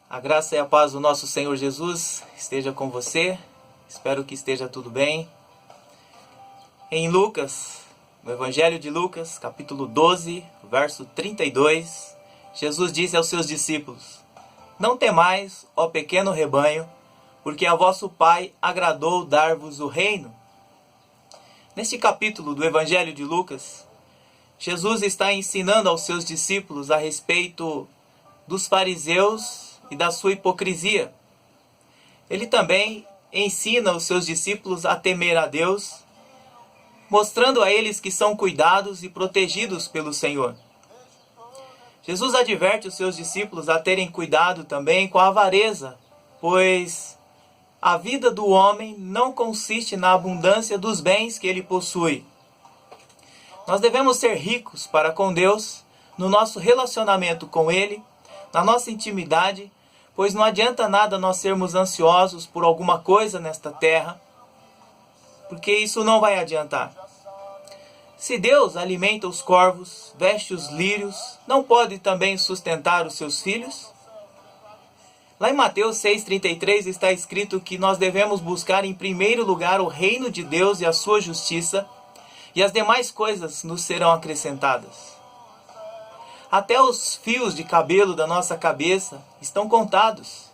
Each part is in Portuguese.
A graça e a paz do nosso Senhor Jesus esteja com você. Espero que esteja tudo bem. Em Lucas, no Evangelho de Lucas, capítulo 12, verso 32, Jesus disse aos seus discípulos: Não temais, ó pequeno rebanho, porque a vosso Pai agradou dar-vos o reino. Neste capítulo do Evangelho de Lucas, Jesus está ensinando aos seus discípulos a respeito dos fariseus e da sua hipocrisia. Ele também ensina os seus discípulos a temer a Deus, mostrando a eles que são cuidados e protegidos pelo Senhor. Jesus adverte os seus discípulos a terem cuidado também com a avareza, pois a vida do homem não consiste na abundância dos bens que ele possui. Nós devemos ser ricos para com Deus, no nosso relacionamento com Ele, na nossa intimidade, pois não adianta nada nós sermos ansiosos por alguma coisa nesta terra, porque isso não vai adiantar. Se Deus alimenta os corvos, veste os lírios, não pode também sustentar os seus filhos? Lá em Mateus 6,33 está escrito que nós devemos buscar em primeiro lugar o reino de Deus e a sua justiça, e as demais coisas nos serão acrescentadas. Até os fios de cabelo da nossa cabeça estão contados.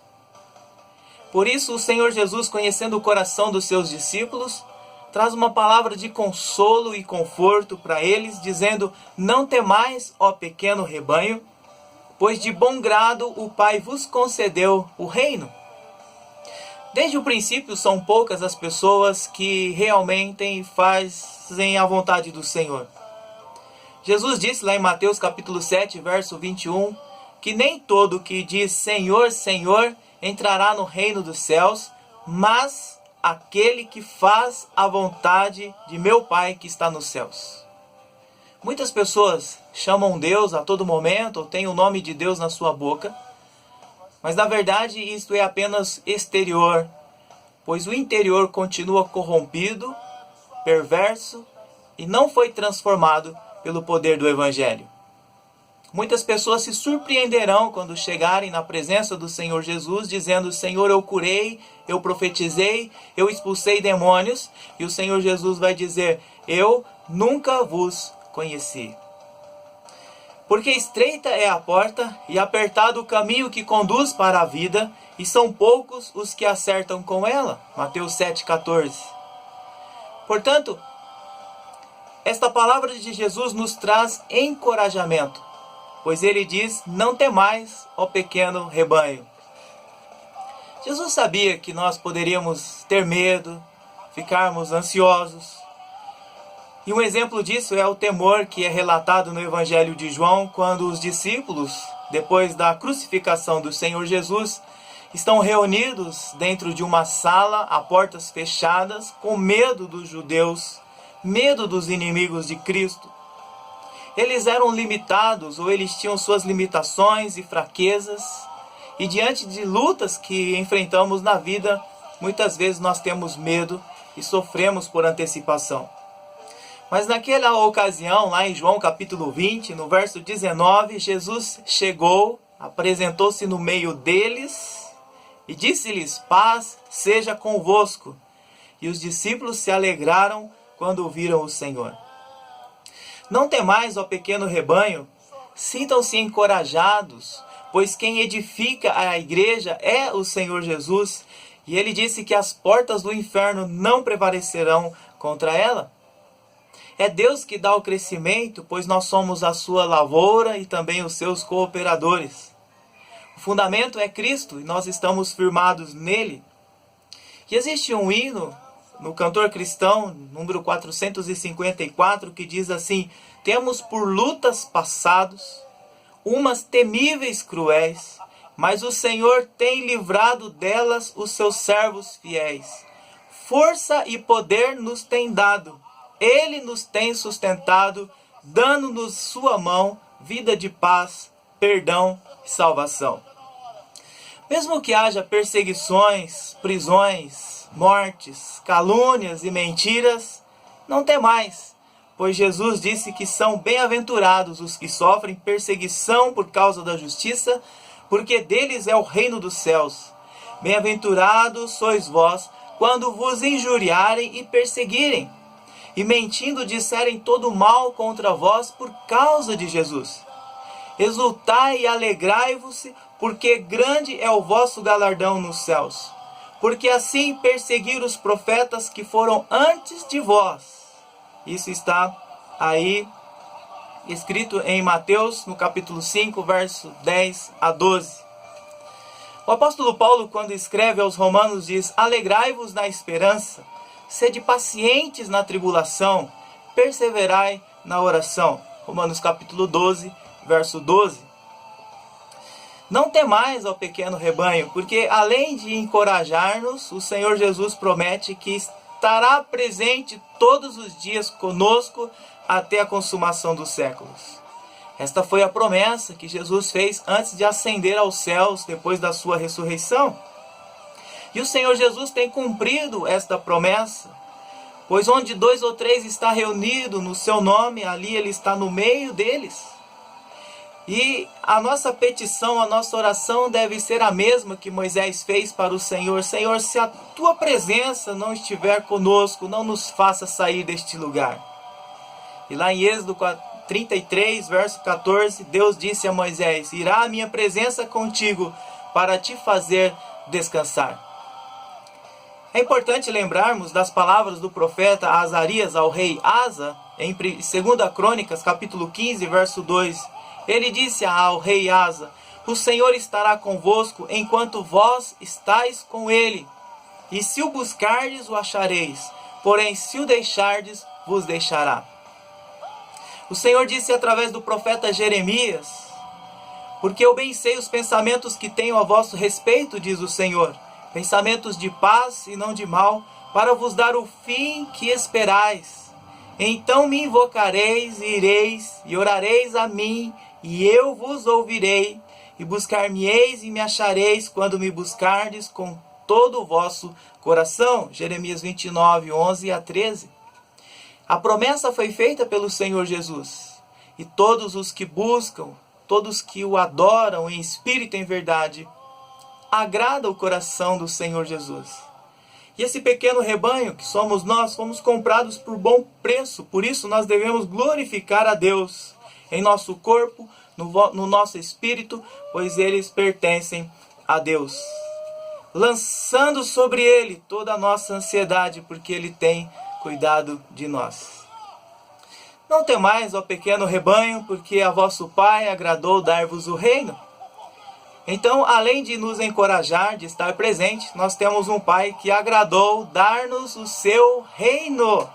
Por isso o Senhor Jesus, conhecendo o coração dos seus discípulos, traz uma palavra de consolo e conforto para eles, dizendo: Não temais, ó pequeno rebanho, pois de bom grado o Pai vos concedeu o reino. Desde o princípio são poucas as pessoas que realmente fazem a vontade do Senhor. Jesus disse lá em Mateus capítulo 7, verso 21, que nem todo que diz Senhor, Senhor, entrará no reino dos céus, mas aquele que faz a vontade de meu Pai que está nos céus. Muitas pessoas chamam Deus a todo momento, ou têm o nome de Deus na sua boca, mas na verdade isto é apenas exterior, pois o interior continua corrompido, perverso e não foi transformado pelo poder do Evangelho. Muitas pessoas se surpreenderão quando chegarem na presença do Senhor Jesus, dizendo: Senhor, eu curei, eu profetizei, eu expulsei demônios, e o Senhor Jesus vai dizer: eu nunca vos conheci. Porque estreita é a porta e apertado o caminho que conduz para a vida, e são poucos os que acertam com ela. Mateus 7,14. Portanto, esta palavra de Jesus nos traz encorajamento, pois ele diz: não temais, ó pequeno rebanho. Jesus sabia que nós poderíamos ter medo, ficarmos ansiosos. E um exemplo disso é o temor que é relatado no Evangelho de João, quando os discípulos, depois da crucificação do Senhor Jesus, estão reunidos dentro de uma sala a portas fechadas, com medo dos judeus, medo dos inimigos de Cristo. Eles eram limitados, ou eles tinham suas limitações e fraquezas, e diante de lutas que enfrentamos na vida, muitas vezes nós temos medo e sofremos por antecipação. Mas naquela ocasião, lá em João capítulo 20, no verso 19, Jesus chegou, apresentou-se no meio deles e disse-lhes: paz seja convosco. E os discípulos se alegraram quando ouviram o Senhor. Não temais, ó pequeno rebanho, sintam-se encorajados, pois quem edifica a igreja é o Senhor Jesus, e ele disse que as portas do inferno não prevalecerão contra ela. É Deus que dá o crescimento, pois nós somos a sua lavoura e também os seus cooperadores. O fundamento é Cristo e nós estamos firmados nele. E existe um hino no cantor cristão, número 454, que diz assim: temos por lutas passados, umas temíveis cruéis, mas o Senhor tem livrado delas os seus servos fiéis. Força e poder nos tem dado, Ele nos tem sustentado, dando-nos sua mão, vida de paz, perdão e salvação. Mesmo que haja perseguições, prisões, mortes, calúnias e mentiras, não temais, pois Jesus disse que são bem-aventurados os que sofrem perseguição por causa da justiça, porque deles é o reino dos céus. Bem-aventurados sois vós, quando vos injuriarem e perseguirem, e mentindo disserem todo mal contra vós por causa de Jesus. Exultai e alegrai-vos, porque grande é o vosso galardão nos céus. Porque assim perseguiram os profetas que foram antes de vós. Isso está aí escrito em Mateus, no capítulo 5, verso 10 a 12. O apóstolo Paulo, quando escreve aos Romanos, diz: alegrai-vos na esperança, sede pacientes na tribulação, perseverai na oração. Romanos capítulo 12, verso 12. Não temais, ó pequeno rebanho, porque além de encorajar-nos, o Senhor Jesus promete que estará presente todos os dias conosco até a consumação dos séculos. Esta foi a promessa que Jesus fez antes de ascender aos céus, depois da sua ressurreição. E o Senhor Jesus tem cumprido esta promessa, pois onde 2 ou 3 está reunido no seu nome, ali Ele está no meio deles. E a nossa petição, a nossa oração deve ser a mesma que Moisés fez para o Senhor. Senhor, se a Tua presença não estiver conosco, não nos faça sair deste lugar. E lá em Êxodo 33, verso 14, Deus disse a Moisés: irá a minha presença contigo para te fazer descansar. É importante lembrarmos das palavras do profeta Azarias ao rei Asa, em 2 Crônicas, capítulo 15, verso 2. Ele disse ao rei Asa: o Senhor estará convosco enquanto vós estáis com ele. E se o buscardes, o achareis. Porém, se o deixardes, vos deixará. O Senhor disse através do profeta Jeremias: porque eu bem sei os pensamentos que tenho a vosso respeito, diz o Senhor, pensamentos de paz e não de mal, para vos dar o fim que esperais. Então me invocareis e ireis, e orareis a mim, e eu vos ouvirei, e buscar-me-eis e me achareis, quando me buscardes com todo o vosso coração. Jeremias 29, 11 a 13. A promessa foi feita pelo Senhor Jesus, e todos os que buscam, todos que o adoram em espírito e em verdade, agrada o coração do Senhor Jesus. E esse pequeno rebanho que somos nós, fomos comprados por bom preço, por isso nós devemos glorificar a Deus em nosso corpo, no nosso espírito, pois eles pertencem a Deus. Lançando sobre Ele toda a nossa ansiedade, porque Ele tem cuidado de nós. Não temais, ó pequeno rebanho, porque a vosso Pai agradou dar-vos o reino. Então, além de nos encorajar, de estar presente, nós temos um Pai que agradou dar-nos o seu reino.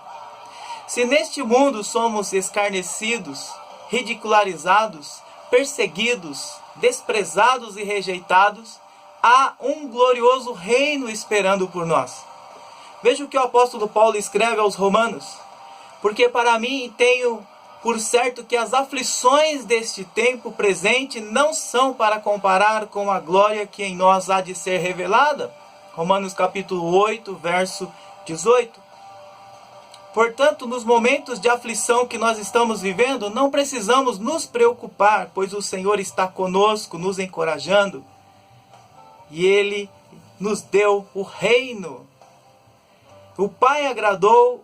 Se neste mundo somos escarnecidos, ridicularizados, perseguidos, desprezados e rejeitados, há um glorioso reino esperando por nós. Veja o que o apóstolo Paulo escreve aos Romanos: porque para mim tenho por certo que as aflições deste tempo presente não são para comparar com a glória que em nós há de ser revelada. Romanos capítulo 8, verso 18. Portanto, nos momentos de aflição que nós estamos vivendo, não precisamos nos preocupar, pois o Senhor está conosco, nos encorajando. E Ele nos deu o reino. O Pai agradou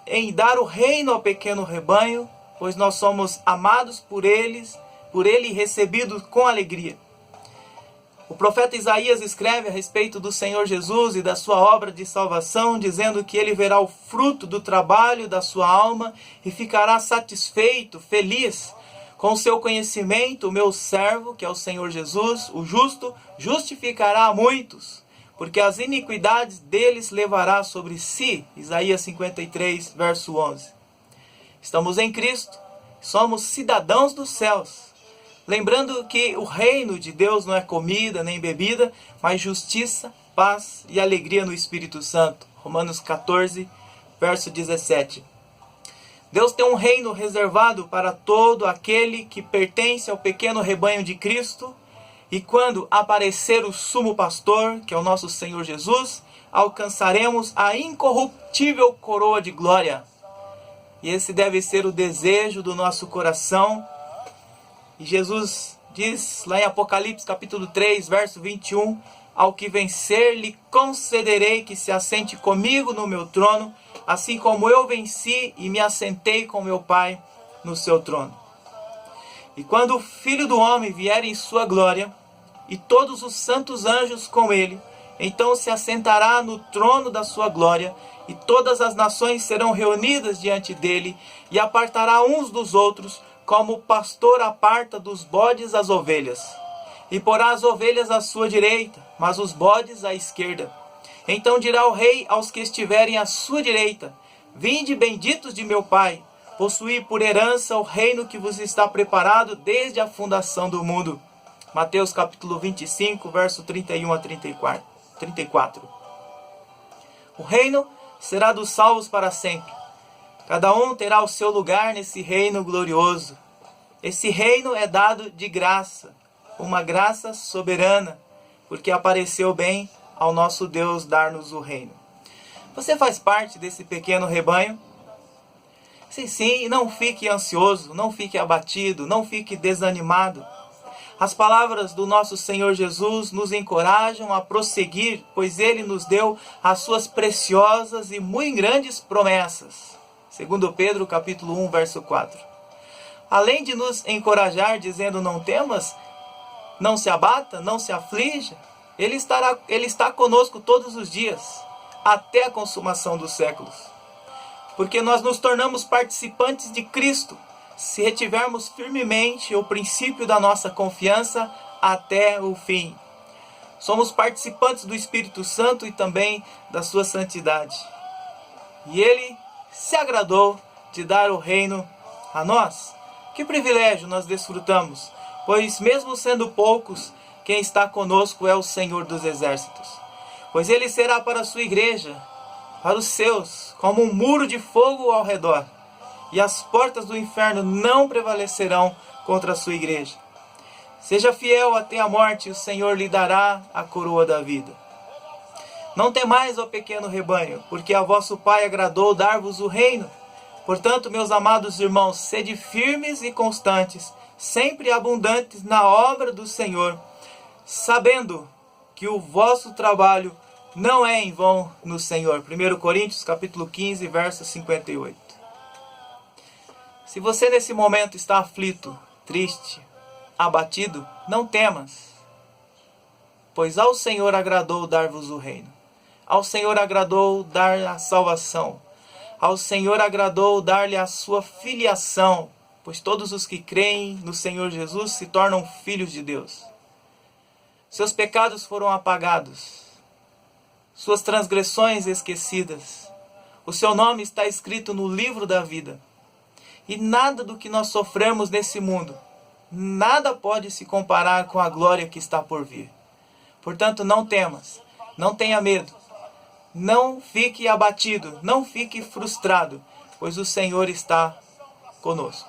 em dar o reino ao pequeno rebanho, pois nós somos amados por Ele e recebidos com alegria. O profeta Isaías escreve a respeito do Senhor Jesus e da sua obra de salvação, dizendo que Ele verá o fruto do trabalho da sua alma e ficará satisfeito, feliz, com o seu conhecimento. O meu servo, que é o Senhor Jesus, o justo, justificará a muitos, porque as iniquidades deles levará sobre si. Isaías 53, verso 11. Estamos em Cristo, somos cidadãos dos céus. Lembrando que o reino de Deus não é comida nem bebida, mas justiça, paz e alegria no Espírito Santo. Romanos 14, verso 17. Deus tem um reino reservado para todo aquele que pertence ao pequeno rebanho de Cristo. E quando aparecer o sumo pastor, que é o nosso Senhor Jesus, alcançaremos a incorruptível coroa de glória. E esse deve ser o desejo do nosso coração. E Jesus diz lá em Apocalipse capítulo 3, verso 21, ao que vencer lhe concederei que se assente comigo no meu trono, assim como eu venci e me assentei com meu Pai no seu trono. E quando o Filho do Homem vier em sua glória, e todos os santos anjos com ele, então se assentará no trono da sua glória, e todas as nações serão reunidas diante dele, e apartará uns dos outros, como o pastor aparta dos bodes as ovelhas. E porá as ovelhas à sua direita, mas os bodes à esquerda. Então dirá o rei aos que estiverem à sua direita: vinde, benditos de meu Pai, possuí por herança o reino que vos está preparado desde a fundação do mundo. Mateus capítulo 25, verso 31 a 34. O reino será dos salvos para sempre. Cada um terá o seu lugar nesse reino glorioso. Esse reino é dado de graça, uma graça soberana, porque apareceu bem ao nosso Deus dar-nos o reino. Você faz parte desse pequeno rebanho? Sim, não fique ansioso, não fique abatido, não fique desanimado. As palavras do nosso Senhor Jesus nos encorajam a prosseguir, pois Ele nos deu as suas preciosas e muito grandes promessas. Segundo Pedro, capítulo 1, verso 4. Além de nos encorajar, dizendo: não temas, não se abata, não se aflija, Ele está conosco todos os dias, até a consumação dos séculos. Porque nós nos tornamos participantes de Cristo, se retivermos firmemente o princípio da nossa confiança até o fim. Somos participantes do Espírito Santo e também da sua santidade. E Ele se agradou de dar o reino a nós. Que privilégio nós desfrutamos, pois mesmo sendo poucos, quem está conosco é o Senhor dos Exércitos. Pois Ele será para a sua igreja, para os seus, como um muro de fogo ao redor. E as portas do inferno não prevalecerão contra a sua igreja. Seja fiel até a morte, e o Senhor lhe dará a coroa da vida. Não temais, ó pequeno rebanho, porque a vosso Pai agradou dar-vos o reino. Portanto, meus amados irmãos, sede firmes e constantes, sempre abundantes na obra do Senhor, sabendo que o vosso trabalho não é em vão no Senhor. 1 Coríntios capítulo 15, verso 58. Se você nesse momento está aflito, triste, abatido, não temas, pois ao Senhor agradou dar-vos o reino. Ao Senhor agradou dar a salvação. Ao Senhor agradou dar-lhe a sua filiação, pois todos os que creem no Senhor Jesus se tornam filhos de Deus. Seus pecados foram apagados, suas transgressões esquecidas. O seu nome está escrito no livro da vida. E nada do que nós sofremos nesse mundo, nada pode se comparar com a glória que está por vir. Portanto, não temas, não tenha medo, não fique abatido, não fique frustrado, pois o Senhor está conosco.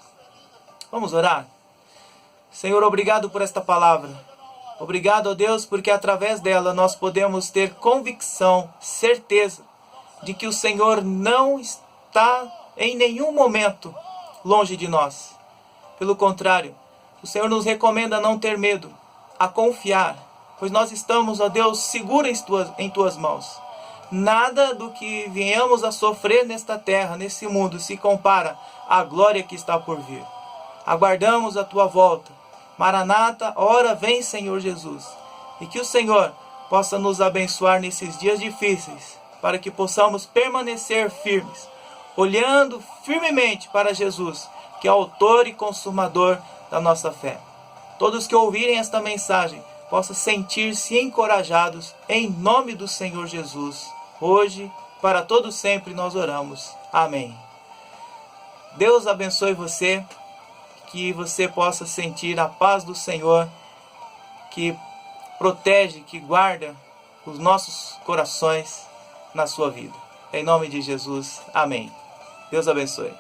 Vamos orar? Senhor, obrigado por esta palavra. Obrigado, ó Deus, porque através dela nós podemos ter convicção, certeza de que o Senhor não está em nenhum momento longe de nós. Pelo contrário, o Senhor nos recomenda a não ter medo, a confiar, pois nós estamos, ó Deus, seguros em tuas mãos. Nada do que venhamos a sofrer nesta terra, nesse mundo, se compara à glória que está por vir. Aguardamos a tua volta. Maranata, ora vem, Senhor Jesus. E que o Senhor possa nos abençoar nesses dias difíceis, para que possamos permanecer firmes, olhando firmemente para Jesus, que é o autor e consumador da nossa fé. Todos que ouvirem esta mensagem possam sentir-se encorajados em nome do Senhor Jesus. Hoje, para todo sempre, nós oramos. Amém. Deus abençoe você, que você possa sentir a paz do Senhor, que protege, que guarda os nossos corações na sua vida. Em nome de Jesus, amém. Deus abençoe.